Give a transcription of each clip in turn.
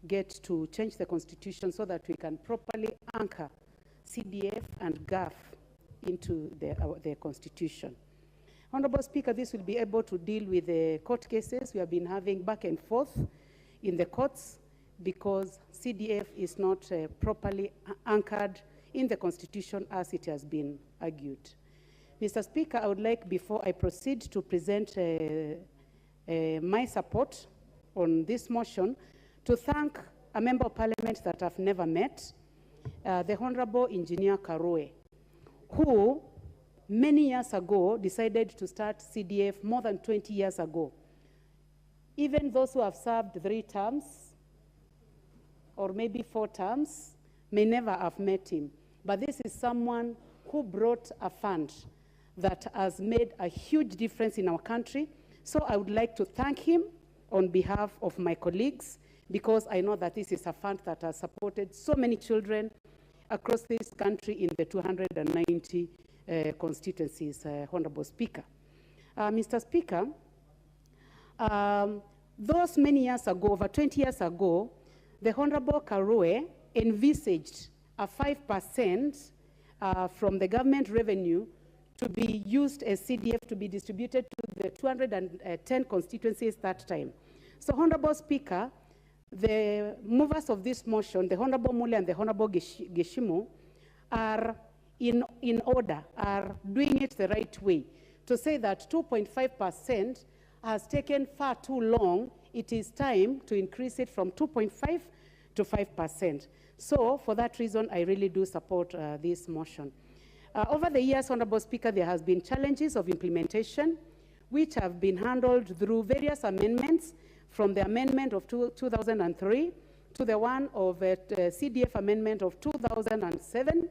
get to change the constitution so that we can properly anchor CDF and GAF into the constitution. Honorable Speaker, this will be able to deal with the court cases we have been having back and forth in the courts because CDF is not properly anchored in the constitution as it has been argued. Mr. Speaker, I would like, before I proceed to present my support on this motion, to thank a member of parliament that I've never met, the Honorable Engineer Karue, who many years ago decided to start CDF more than 20 years ago. Even those who have served 3 terms or maybe 4 terms may never have met him. But this is someone who brought a fund that has made a huge difference in our country. So I would like to thank him on behalf of my colleagues, because I know that this is a fund that has supported so many children across this country in the 290 constituencies, Honorable Speaker. Mr. Speaker, those many years ago, over 20 years ago, the Honorable Karue envisaged a 5% from the government revenue to be used as CDF to be distributed to the 210 constituencies that time. So, Honorable Speaker, the movers of this motion, the Honorable Mule and the Honorable Geshimo, are in order, are doing it the right way to say that 2.5% has taken far too long. It is time to increase it from 2.5 to 5%. So, for that reason, I really do support this motion. Over the years, Honorable Speaker, there has been challenges of implementation, which have been handled through various amendments, from the amendment of 2003 to the one of CDF amendment of 2007,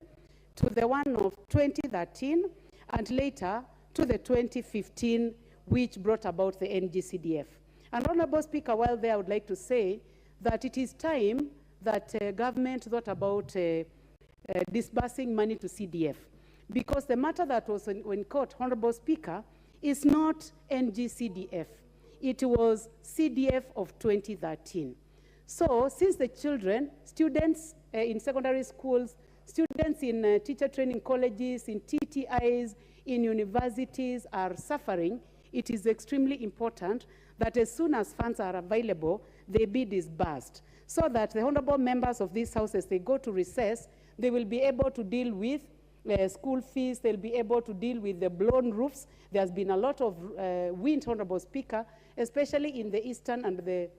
to the one of 2013, and later to the 2015, which brought about the NGCDF. And Honorable Speaker, while there, I would like to say that it is time that government thought about disbursing money to CDF, because the matter that was in court, Honorable Speaker, is not NGCDF. It was CDF of 2013. So, since the children, students in secondary schools, students in teacher training colleges, in TTIs, in universities are suffering, it is extremely important that as soon as funds are available, they be disbursed, so that the honorable members of these houses, they go to recess, they will be able to deal with school fees, they'll be able to deal with the blown roofs. There's been a lot of wind, Honorable Speaker, especially in the eastern and the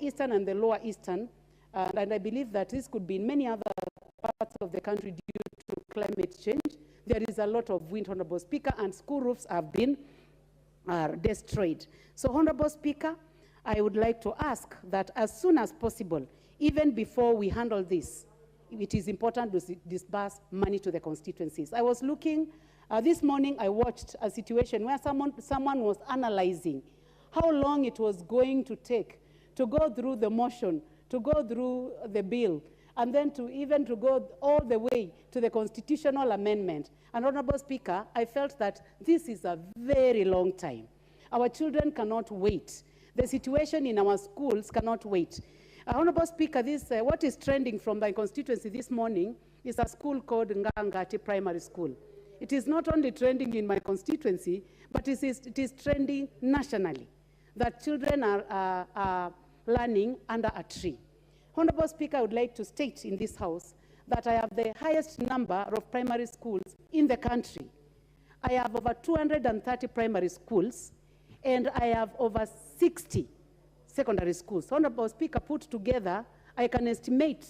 eastern and the lower eastern. And I believe that this could be in many other parts of the country due to climate change. There is a lot of wind, Honorable Speaker, and school roofs have been destroyed. So, Honorable Speaker, I would like to ask that as soon as possible, even before we handle this, it is important to disburse money to the constituencies. I was looking, this morning I watched a situation where someone was analyzing how long it was going to take to go through the motion, to go through the bill, and then to go all the way to the constitutional amendment. And Honorable Speaker, I felt that this is a very long time. Our children cannot wait. The situation in our schools cannot wait. Honorable Speaker, what is trending from my constituency this morning is a school called Ngangati Primary School. It is not only trending in my constituency, but it is trending nationally, that children are learning under a tree. Honorable Speaker, I would like to state in this House that I have the highest number of primary schools in the country. I have over 230 primary schools, and I have over 60 secondary schools. Honorable Speaker, put together, I can estimate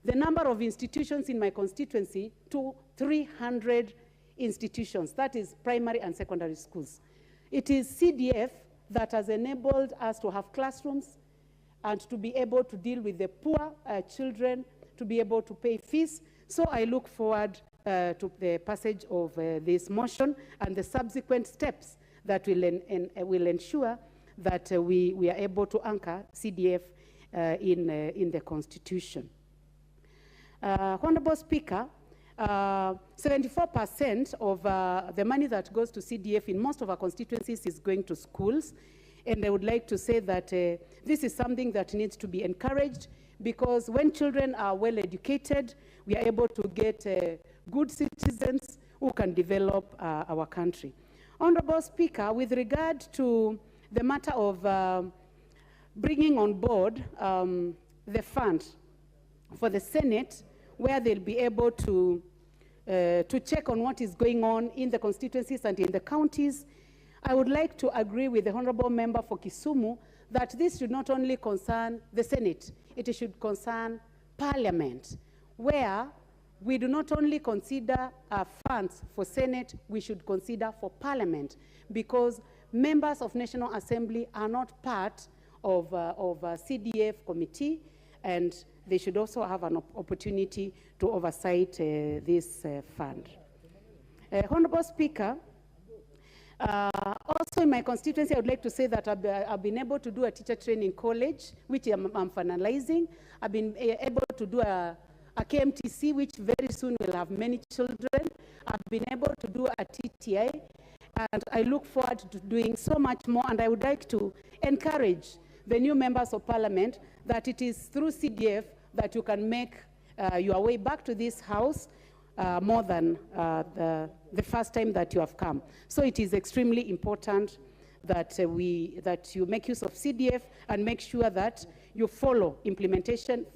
the number of institutions in my constituency to 300 institutions. That is primary and secondary schools. It is CDF that has enabled us to have classrooms and to be able to deal with the poor children, to be able to pay fees. So I look forward to the passage of this motion and the subsequent steps that will ensure that we are able to anchor CDF in the Constitution. Honorable Speaker, 74% of the money that goes to CDF in most of our constituencies is going to schools, And I would like to say that this is something that needs to be encouraged, because when children are well educated, we are able to get good citizens who can develop our country. Honorable Speaker, with regard to the matter of bringing on board the fund for the Senate, where they'll be able to check on what is going on in the constituencies and in the counties, I would like to agree with the Honorable Member for Kisumu that this should not only concern the Senate, it should concern Parliament, where we do not only consider funds for Senate, we should consider for Parliament, because members of National Assembly are not part of a CDF committee, and they should also have an opportunity to oversight this fund. Honorable Speaker, also in my constituency, I would like to say that I've been able to do a teacher training college, which I'm finalizing. I've been able to do a KMTC, which very soon will have many children. I've been able to do a TTI, and I look forward to doing so much more, and I would like to encourage the new members of Parliament that it is through CDF that you can make your way back to this House more than the first time that you have come. So it is extremely important that that you make use of CDF and make sure that you follow implementation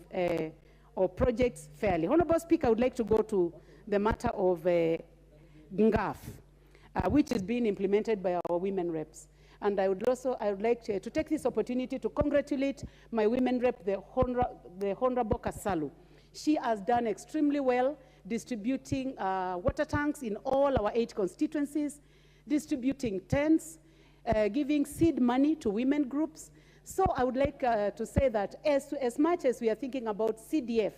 of projects fairly. Honorable Speaker, I would like to go to the matter of NGAF, which is being implemented by our women reps. And I would like to take this opportunity to congratulate my women rep, the Honorable Kasalu. She has done extremely well distributing water tanks in all our 8 constituencies, distributing tents, giving seed money to women groups. So I would like to say that as much as we are thinking about CDF,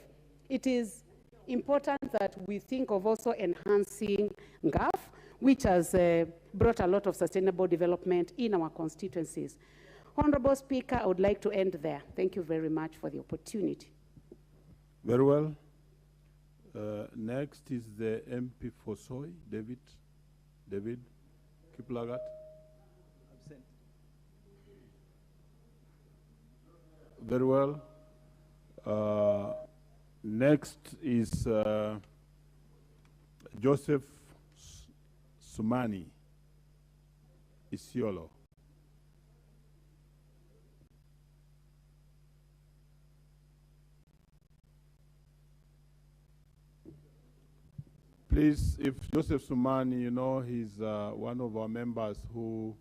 it is important that we think of also enhancing NGAF, which has brought a lot of sustainable development in our constituencies. Honorable Speaker, I would like to end there. Thank you very much for the opportunity. Very well. Next is the MP for Soy, David Kiplagat. Absent. Very well. Next is Joseph Sumani Isiolo. Please, if Joseph Sumani, you know, he's one of our members who